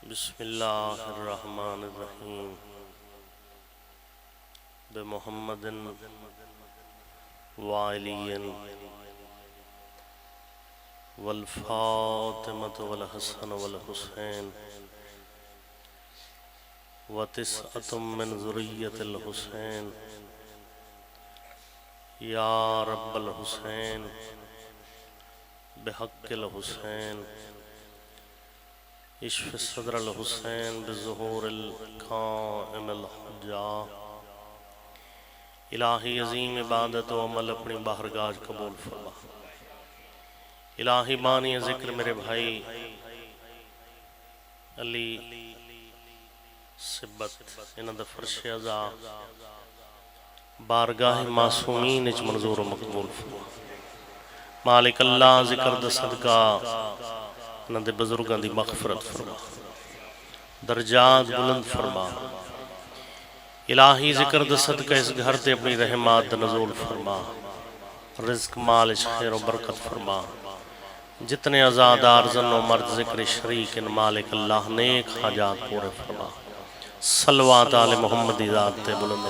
بسم اللہ الرحمن الرحیم بمحمد وعلی والفاطمة والحسن والحسین وتسعة من ذریة الحسین یا رب الحسین بحق الحسین اشف صدر الحسین بظہور القائم الحجہ۔ الہی عظیم عبادت و عمل اپنی بارگاہ قبول فرما۔ الہی بانی ذکر میرے بھائی علی سبت انہاں دا فرش عزا بارگاہ معصومین اچ منظور و مقبول فرما۔ مالک اللہ ذکر دا صدقہ انہاں دے بزرگاں دی مغفرت فرما، درجات بلند فرما۔ الہی ذکر دا صدقہ اس گھر تے اپنی رحمات دا نزول فرما، رزق مال خیر و برکت فرما۔ جتنے آزادار زن و مرد ذکر شریک ان مالک اللہ نیک حاجات پورے فرما۔ صلوات آل محمدی ذات تے بلند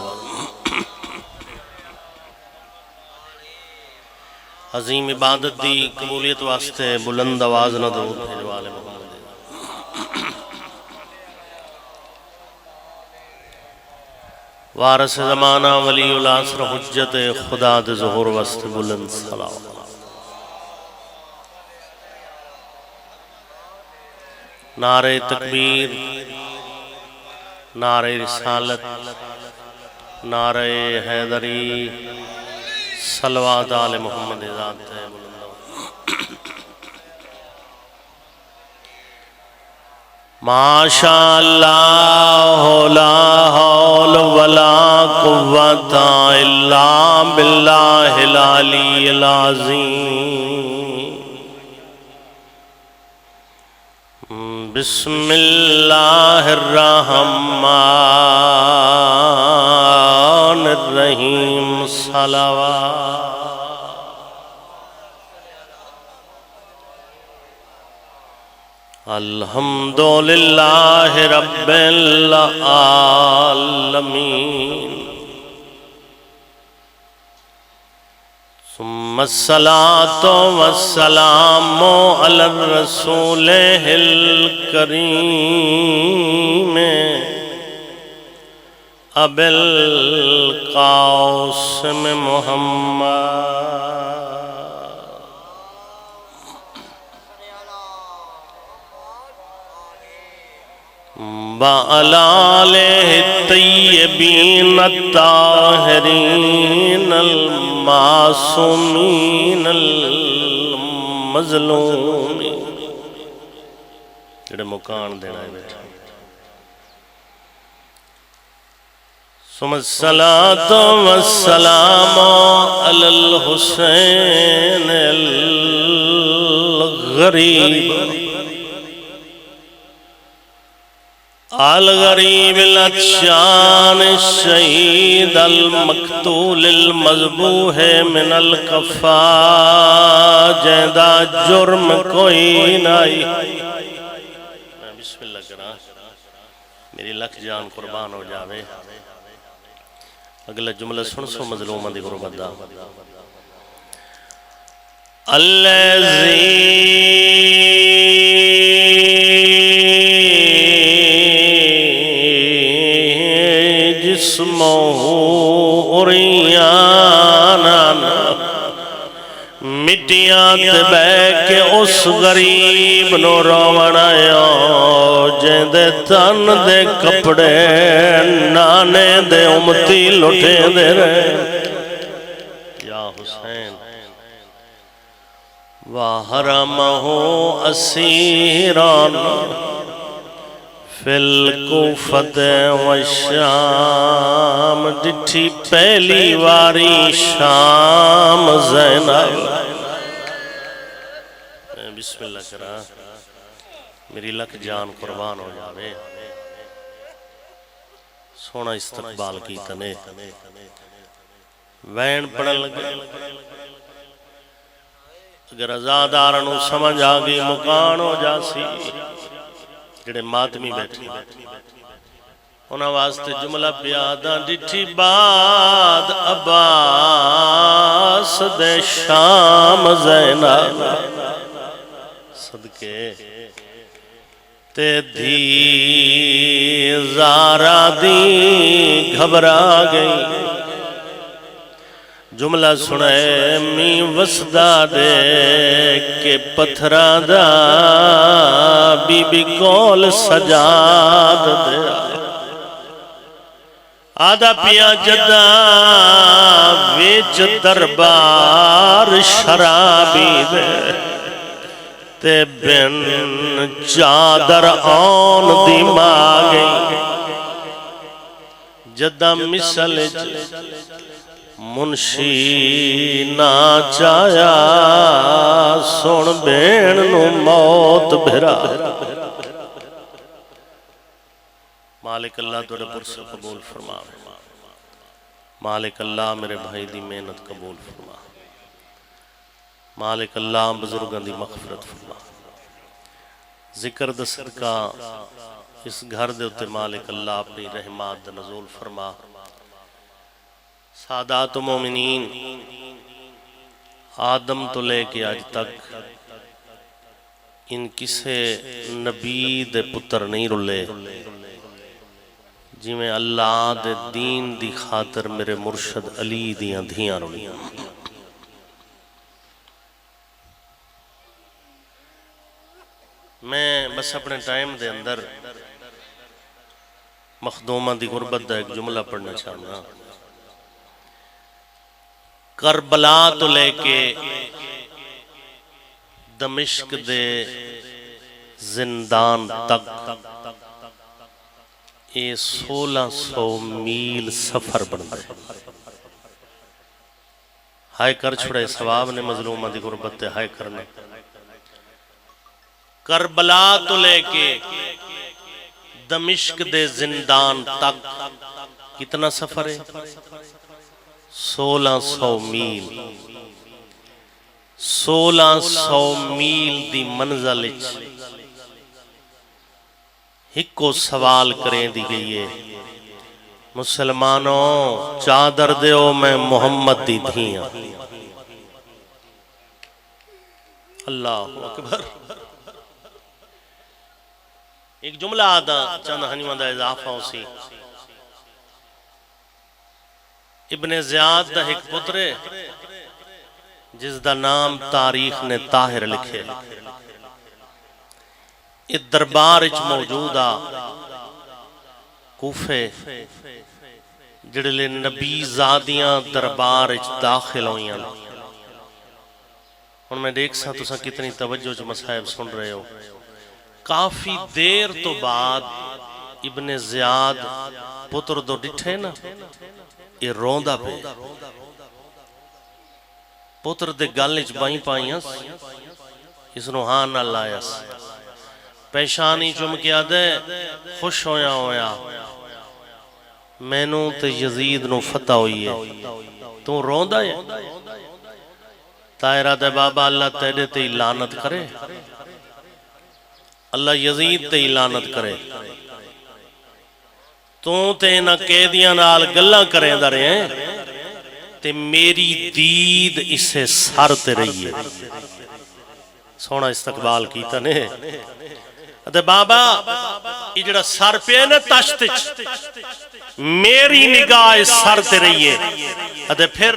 عظیم عبادت دی قبولیت واسطے بلند آواز نہ درود بھیجو آل محمد۔ وارث زمانہ ولی العصر حجت خدا دے ظہور واسطے بلند صلوات۔ نعرہ تکبیر، نعرہ رسالت، نعرہ حیدری، صلوات آل محمد ذات ہے بلند۔ ماشاء اللہ لا حول ولا قوت الا باللہ العلی العظیم۔ بسم اللہ الرحمن الرحیم۔ صلوات الحمدللہ رب العالمین، ثم الصلاة والسلام علی الرسول الکریم ابی القاسم محمد وعلی آلہ الطیبین الطاہرین المعصومین المظلومین۔ جڑے مکان دینا ہے بیٹھا۔ ثم الصلاة والسلام علی الحسین الغریب الغریب العطشان الشہید المقتول المذبوح من الکفا، جیدہ جرم کوئی نہیں۔ میں بسم اللہ کرا، میری لکھ جان قربان ہو جاوے۔ اگلا جملہ سن سو مظلومہ دی غربت دا۔ الذی جسمہ عریانا، مٹیاں تے بے کے اس غریب نو روانایا، جیندے تن دے کپڑے نانے دے امتی لٹے دے رہے۔ یا حسین وحرمہ اسیران فی الکوفۃ والشام، ڈٹھی پہلی واری شام زینب۔ بسم اللہ کرا، میری لکھ جان قربان ہو جاوے۔ سونا استقبال کی تنے وین پڑھن لگے۔ اگر ازادارنو سمجھ آگئی مکان ہو جاسی، جڑے ماتمی بیٹھے انہاں واسطے جملہ پیاداں ڈٹھی باد عباس دے شام زینب صدقے تے دھی زارا دی گھبرا گئی جملہ سنے می وسدا دے کہ پتھران دا بی بی کول سجاد دے آدھا پیا جدا ویچ دربار شرابی دے تے بن چادر آن دی ماگئی جدا مثل منشی نا چایا سن بین نو موت بھرا مالک اللہ توڑے پرس قبول فرما مالک اللہ میرے بھائی دی محنت قبول فرما مالک اللہ بزرگاں دی مغفرت فرما ذکر دا صدقہ اس گھر دے ہوتے مالک اللہ اپنی رحمات دا نزول فرما سادات و مومنین آدم تو لے کے آج تک ان کسے نبی دے پتر نہیں رلے جی میں اللہ دے دین دی خاطر میرے مرشد علی دیاں دھیاں رلیاں میں بس اپنے ٹائم دے اندر مخدومہ دی غربت دا ایک جملہ پڑھنا چاہنا کربلا تو لے کے دمشق دے زندان تک اے 1600 میل سفر بن دے ہائے کر چھڑے ثواب نے مظلومہ دی غربت تے ہائے کرنے کربلا تو لے کے دمشق دے زندان تک کتنا سفر ہے 1600 میل 1600 میل دی منزل ایک کو سوال کریں دی گئی ہے مسلمانوں چادر دیو میں محمد دی دھیاں اللہ اکبر ایک جملہ آدھا چند ہنیوان دا اضافہ ہو سی ابن زیاد دا ایک پترے جس دا نام تاریخ نے طاہر لکھے اس دربار اچ موجودہ کوفے جڑلے نبی زادیاں دربار اچ داخل ہوئیاں ان میں دیکھ سا تو سا کتنی توجہ جو مسائب سن رہے ہو کافی دیر تو بعد ابن زیاد پتر دو ڈٹھے نا یہ روندہ پہ پتر دے گالنچ بائیں پائیاں اس نو ہاں نہ لائیس پیشانی چمکیا دے خوش ہویا میں نو تے یزید نو فتح ہوئی ہے تو روندہ ہے تائرہ دے بابا اللہ تیرے تے لعنت کرے اللہ یزید تے لعنت کرے تو تے نہ قیدیاں نال گلہ کریں دا رہے ہیں تے میری دید اسے سر تے رہی ہے سونا استقبال کیتا نے تے بابا اجڑا سر پہ نا تشتچ میری نگاہ سر تے رہی ہے تے پھر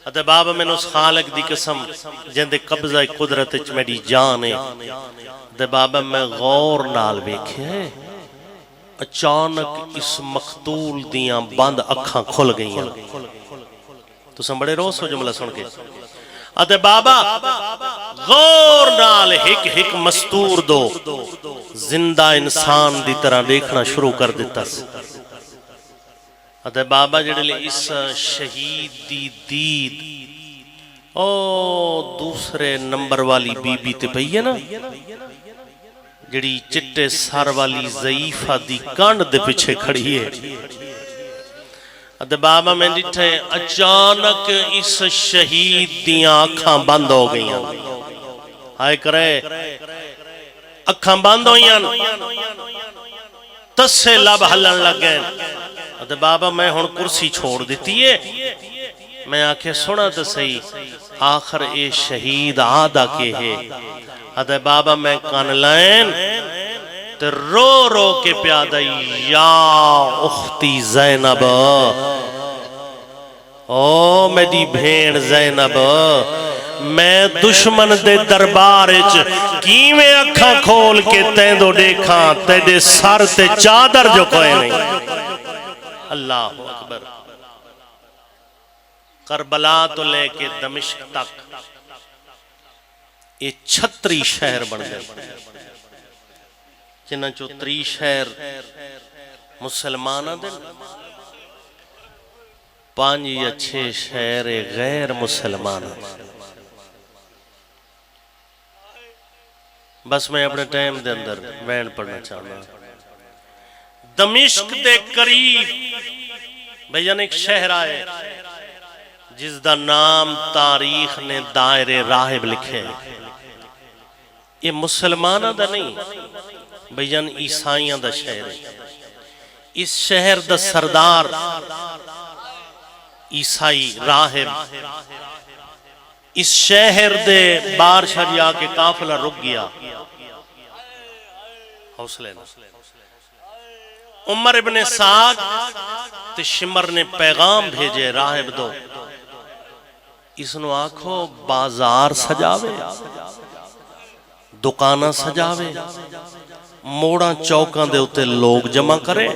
تے بابا میں نے اس خالق دی قسم جندے قبضہ قدرت اچ میری جان ہے تے بابا میں غور نال بیکھے اچانک اس مقتول دیاں بند اکھاں کھل گئی ہیں تو سن بڑے روز ہو جملہ سن کے تے بابا غور نال ہک مستور دو زندہ انسان دی طرح دیکھنا شروع کر دیتا تے بابا جڑے اس شہید دی دید او دوسرے نمبر والی بی بی تے پئی ہے نا جڑی چٹے سار والی ضعیفہ دی کانڈ دے پیچھے کھڑی ہے تے بابا میں ڈٹھے اچانک اس شہید دیاں آنکھاں بند ہو گئی ہیں ہائے کرے اکھاں بند ہوئیاں تسے لب ہلن لگ گئے ادھے بابا میں ہن کرسی چھوڑ دیتی ہے میں آکھے سنا تو صحیح آخر اے شہید آدھا کے ہے ادھے بابا میں کان لائن تے رو رو کے پیادہ یا اختی زینب او میری بھین زینب میں دشمن دے دربارچ کیویں اکھاں کھول کے تیندو دیکھاں تیدے سر تے چادر جو کوئے نہیں اللہ اکبر کربلا تو لے کے دمشق تک یہ 36 شہر بن گئے چنانچہ 3 شہر مسلمانہ دن 5 یا 6 شہر غیر مسلمانہ بس میں اپنے ٹائم دے اندر وین پڑھنا چاہتا ہوں دمشق دے قریب بھائیان ایک شہر آئے جس دا نام تاریخ نے دائر راہب لکھے یہ مسلمانہ دا نہیں بھائیان عیسائیاں دا شہر ہے اس شہر دا سردار عیسائی راہب اس شہر دے بارشاہ جا کے قافلہ رک گیا حوصلے نا عمر ابن سعد تے شمر نے پیغام بھیجے راہب دو اس نو آکھو بازار سجاوے دکانہ سجاوے موڑاں چوکاں دے اتے لوگ جمع کرے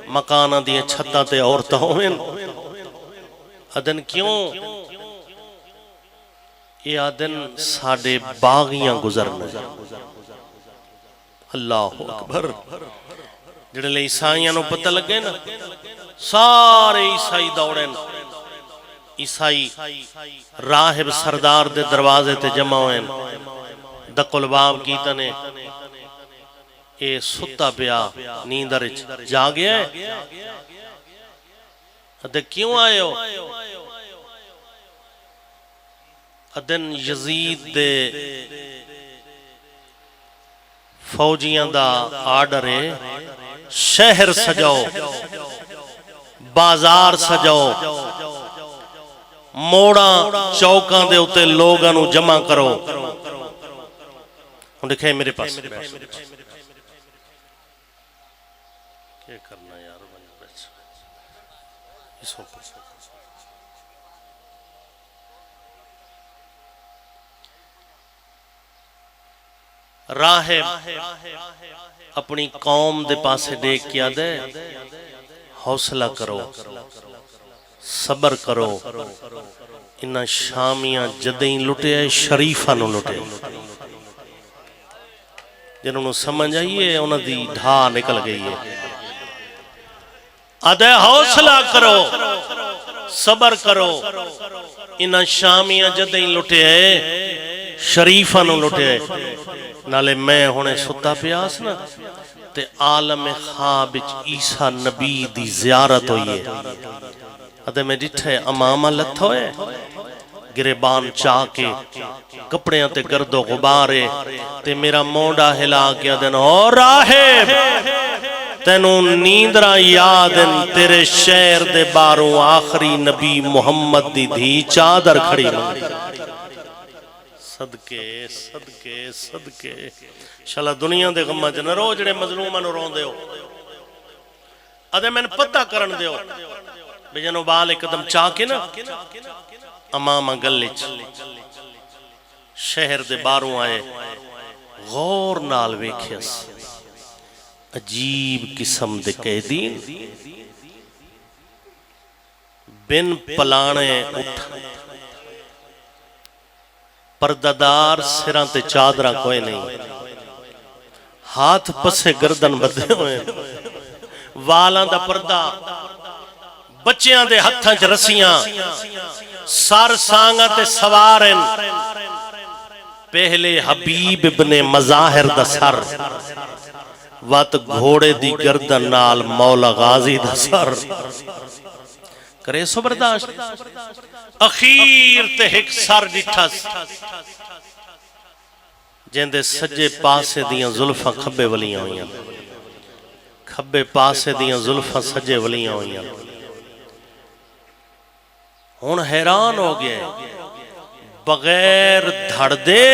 مکانہ دیئے چھتا تے عورتہ ہوئیں ادن کیوں یہ آدن ساڑے باغیاں گزرنے اللہ اکبر جڑے لے عیسائیاں نو پتہ لگے نا سارے عیسائی دوڑیں عیسائی راہب سردار دے دروازے تے جمع ہوئیں دق الباب کیتا نے اے ستا پیا نیندر جا گیا ہے ادھے کیوں آئے ہو ادن یزید دے فوجیاں دا آرڈر ہے شہر سجاؤ بازار سجاؤ موڑا چوکاں دے ہوتے لوگاں نو جمع کرو ہوں دیکھیں میرے پاس کیا کرنا یار اس وقت راہب اپنی قوم دے پاسے دیکھ کیا دے حوصلہ کرو صبر کرو انہاں شامیاں جدیں لٹے آئے شریفہ نو لٹے جنہوں نے سمجھ آئیے انہاں دی ڈھا نکل گئی ہے ادھے حوصلہ کرو صبر کرو انہاں شامیاں جدیں لٹے آئے شریفہ نو لٹے آئے نالے میں ہونے ستا پیاس نا تے عالم خواب عیسیٰ نبی دی زیارت ہوئی ہے ادھے میں ڈٹھے امامہ لت ہوئے گریبان چاہ کے کپڑیاں تے گرد و غبارے تے میرا موڑا ہلا کیا دن او راہب تینوں نیندرہ یادن تیرے شہر دے باروں آخری نبی محمد دی دھی چادر کھڑی صدقے صدقے صدقے شالا دنیا دے غمہ جنہ رو جڑے مظلومہ نو رون دے ہو ادھے میں نے پتہ کرن دے ہو بے جنو بال ایک قدم چاکے نا امامہ گلچ شہر دے باروں آئے غور نال ویکھیس عجیب قسم دے قیدین بن پلانے اٹھ پردادار سران تے چادرہ کوئی نہیں ہاتھ پسے گردن بدے ہوئے والاں دا پردہ بچیاں دے ہتھاں چ رسیاں سار سانگا تے سوارن پہلے حبیب ابن مظاہر دا سر وات گھوڑے دی گردن نال مولا غازی دا سر کرے سو برداشت اخیر تے ہک سر ڈٹھس جیندے سجے پاسے دیاں زلفاں کھبے ولیاں ہوئیاں، کھبے پاسے دیاں زلفاں سجے ولیاں ہوئیاں۔ ہن حیران ہو گئے، بغیر دھڑ دے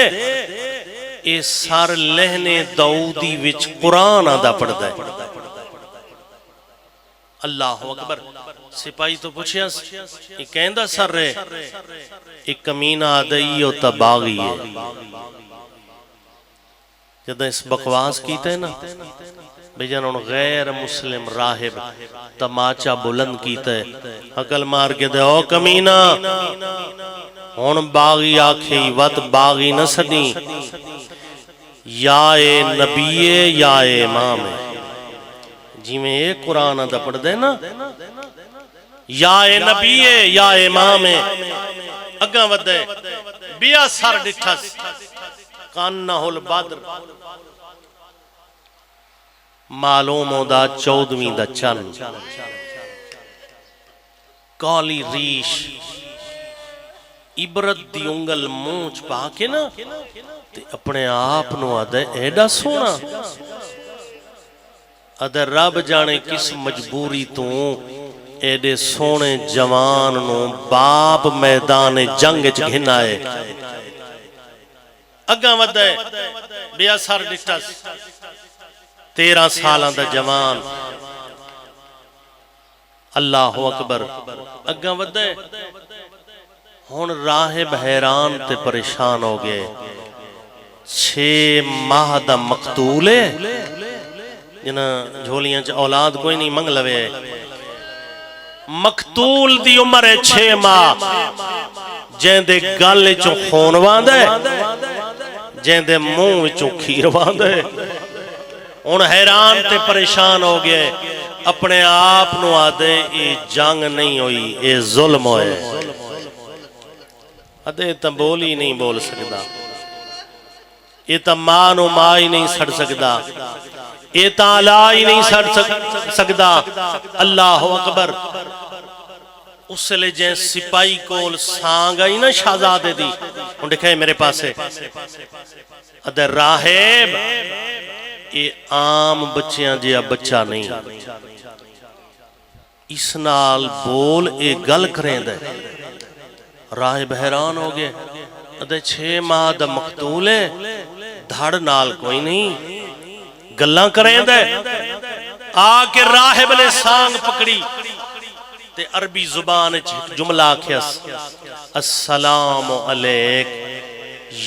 اے سار لہنے داؤدی وچ قرآن آدھا پڑھ دے۔ اللہ اکبر۔ سپاہی تو پوچھیا یہ کہندہ سر رہے، ایک کمینہ آدھائی ہوتا باغی ہے۔ جدہ اس بکواس کیتے نا بیجن ان غیر مسلم راہب تماچا بلند کیتے حقل مار کے دے او کمینہ ہون باغی آکھیں وط باغی نہ سدیں یا اے نبی یا اے امام ہے۔ جی میں ایک قرآن آدھا پڑھ دے نا یا اے نبی یا اے امام ہے، اگاں ودے بیا سر ڈٹھس کانہ البدر معلوم دا 14ویں دا چند کالی ریش عبرت دی انگل مونچ پاکے نا تے اپنے آپ نو آدھے ایڈا سونا آدھے رب جانے کس مجبوری تو ایڈے سونے جوان نو باپ میدان جنگ گھنا ہے۔ اگاں ودے بیا سر ڈٹھس 13 سالاں دا جوان، اللہ اکبر۔ اگاں ودے ہن راہب حیران تے پریشان ہو گئے، 6 ماہ دا مقتول ہے جنہ جھولیاں چا اولاد کوئی نہیں منگ لوے، مقتول دی عمر ہے 6 ماہ، جین دے گل چوں خون واندے جین دے منہ چوں کھیر واندے۔ ان حیران تے پریشان ہو گئے، اپنے آپ نو آدھے اے جنگ نہیں ہوئی اے ظلم ہوئے، آدھے تا بولی نہیں بول سکدا، اے تا مانو مائی نہیں سڑ سکدا، اے تا علائی نہیں سڑ سکدا۔ اللہ اکبر۔ اس لئے Jain spy cool song I نا شہزادے دی ان دکھائے میرے پاسے ادھے راہب اے عام بچیاں جیا بچہ نہیں، اس نال بول اے گل کریں دے۔ راہب حیران ہو گئے، ادھے 6 ماہ دا مقتول ہے، دھڑ نال کوئی نہیں، گلاں کریں دے۔ آکے راہب نے سانگ پکڑی تے عربی زبان جملہ کھیس، السلام علیک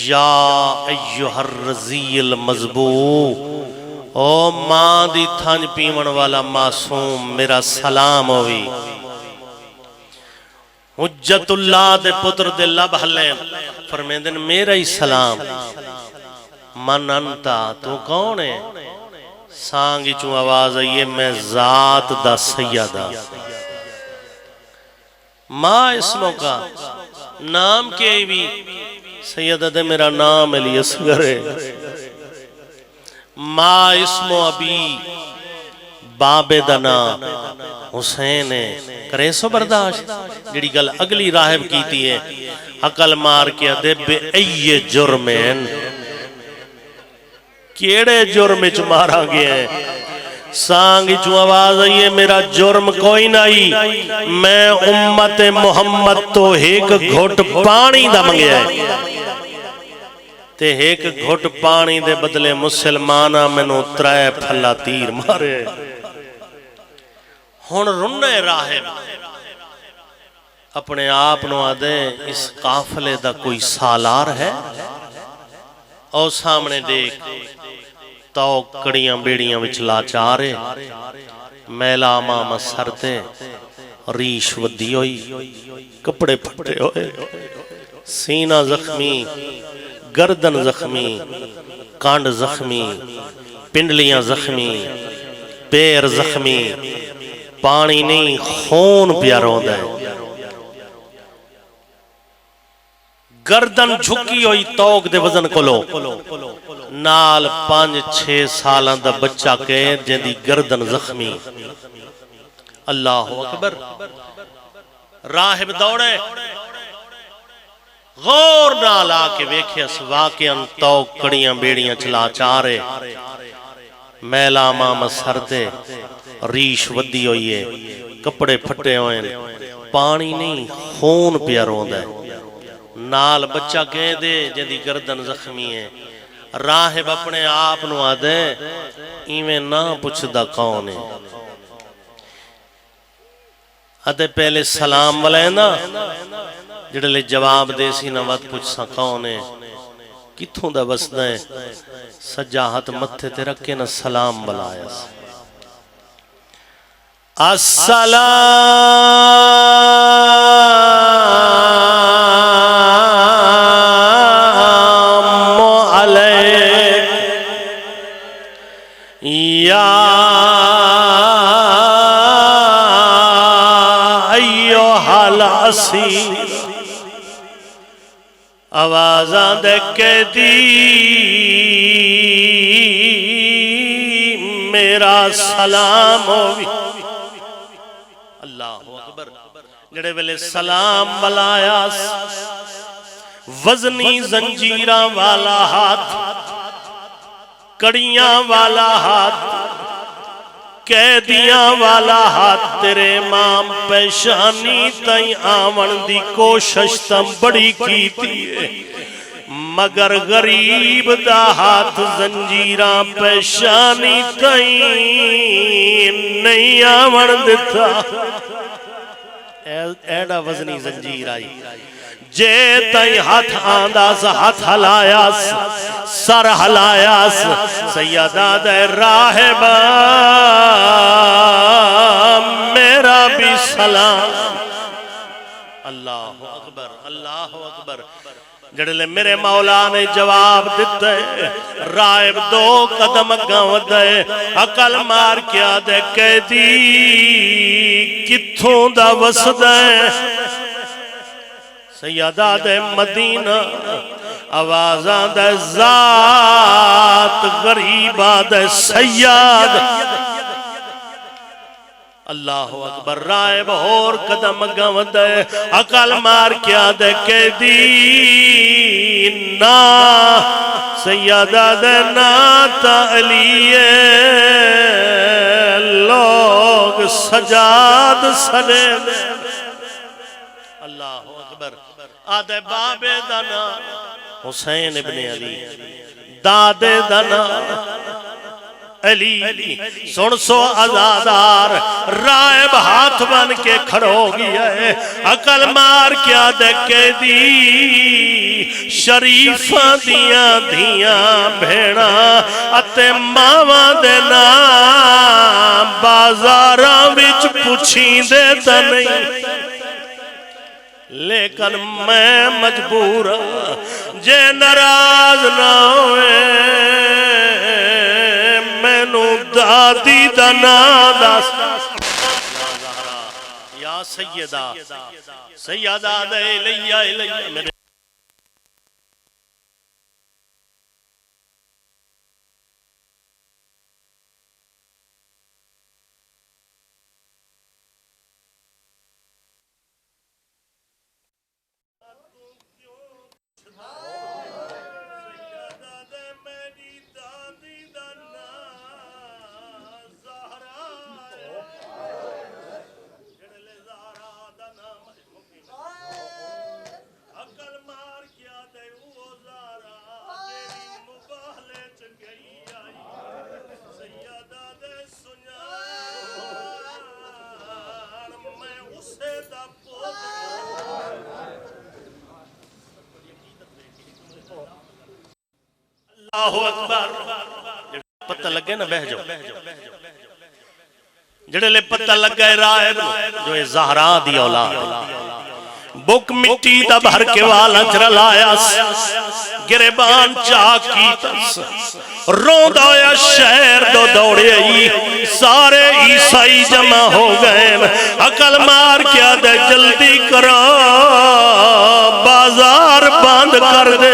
یا ایوہ الرزی المذبو، او ماں دی تھانج پیمن والا معصوم میرا سلام ہوئی۔ حجت اللہ دے پتر دے لب حلین فرمیدن میرا ہی سلام، من انتا تو کون ہے؟ سانگی چون آواز آئیے میں ذات دا سیدہ، ماں اسموں کا نام کے بھی سیدہ دے میرا نام علی اصغر ہے، ماں اسمو ابھی بابے دا نام حسین ہے۔ کرے سو برداشت جڑی گل اگلی راہب کیتی ہے، عقل مار کیا دے بے ای جرمین، کیڑے جرم چ مارا گیا ہے؟ سانگی چون آواز آئیے میرا جرم کوئی نہیں، میں امت محمد تو ایک گھٹ پانی دا منگیا ہے تے ایک گھٹ پانی دے بدلے مسلمانہ میں نو 3 پھلا تیر مارے۔ ہن رنے راہب اپنے آپ نو آدھے اس قافلے دا کوئی سالار ہے؟ او سامنے دیکھ تو کڑیاں بیڑیاں وچ لاچارے، میلا ماما سرتے، ریش ودی ہوئی، کپڑے پھٹے ہوئے، سینہ زخمی، گردن زخمی، کانڈ زخمی، پنڈلیاں زخمی، پیر زخمی، پانی نہیں خون پیاروں دے، گردن جھکی ہوئی توک دے وزن کلو، نال 5-6 سالاں دا بچہ کہے جن دی گردن زخمی۔ اللہ اکبر۔ راہب دوڑے غور نال آ کے ویکھے اس واقعاً تو کڑیاں بیڑیاں چلا چارے میلا ماما سردے ریش ودی ہوئی ہے کپڑے پھٹے ہوئے پانی نہیں خون پیا روندا ہے نال بچہ کہہ دے جدی گردن زخمی ہے راہب اپنے آپ نو آدھے ایویں نہ پوچھدا کون ہے آدھے پہلے سلام والے نا جڑے لے جواب دے سی نہ وقت پوچھ سا کون ہے کتھوں دا بسدا ہے سجا ہاتھ متھے تے رکھے نہ سلام بلایا سی السلام علیک یا ایوہ الاسیر آوازاں دے کے دی میرا سلام ہوگی اللہ اکبر جڑے ویلے سلام بلایا وزنی زنجیراں والا ہاتھ کڑیاں والا ہاتھ قیدیاں والا ہاتھ تیرے امام پیشانی تائیں آون دی کوشش تم بڑی کی تھی مگر غریب دا ہاتھ زنجیراں پیشانی تائیں نہیں آون دیتا ایڈا وزنی زنجیر آئی جے تائیں ہاتھ آنداز ہاتھ ہلایاس سر ہلایاس سیدہ دے راہبہ میرا بھی سلام اللہ اکبر اللہ اکبر جڑلے میرے مولا نے جواب دیتے راہب دو قدم گاؤں دے عقل مار کیا دے قیدی کتھوں دا وسدے سیدہ دے مدینہ آوازاں دے ذات غریبہ دے سید اللہ اکبر رائب اور قدم گم دے عقل مار کیا دے کہ دینا سیدہ دے ناتا علیہ لوگ سجاد سنے اللہ اکبر آدھے بابے دنا حسین ابن علی دادے دنا علی سن سو عزادار رائب ہاتھ بن کے کھڑو گیا ہے عقل مار کیا دکے دی شریفاں دیاں دیاں بھیڑا اتے ماما دینا بازاراں وچ پوچھیں دے تا نہیں لیکن میں مجبور جے ناراض نہ ہوئے مینوں دادی دا نام دس یا سیدہ سیدہ دے الیہ میرے اللہ اکبر پتہ لگے نا بہ جاؤ جڑے لے پتہ لگے رائب جو ہے زہرا دی اولاد بک مٹی دا بھر کے والا چرلایا گریبان چاکی تس روندہ ہویا شہر دو دوڑے آئی سارے عیسائی جمع ہو گئے عقل مار کیا دے جلدی کرو بازار بند کر دے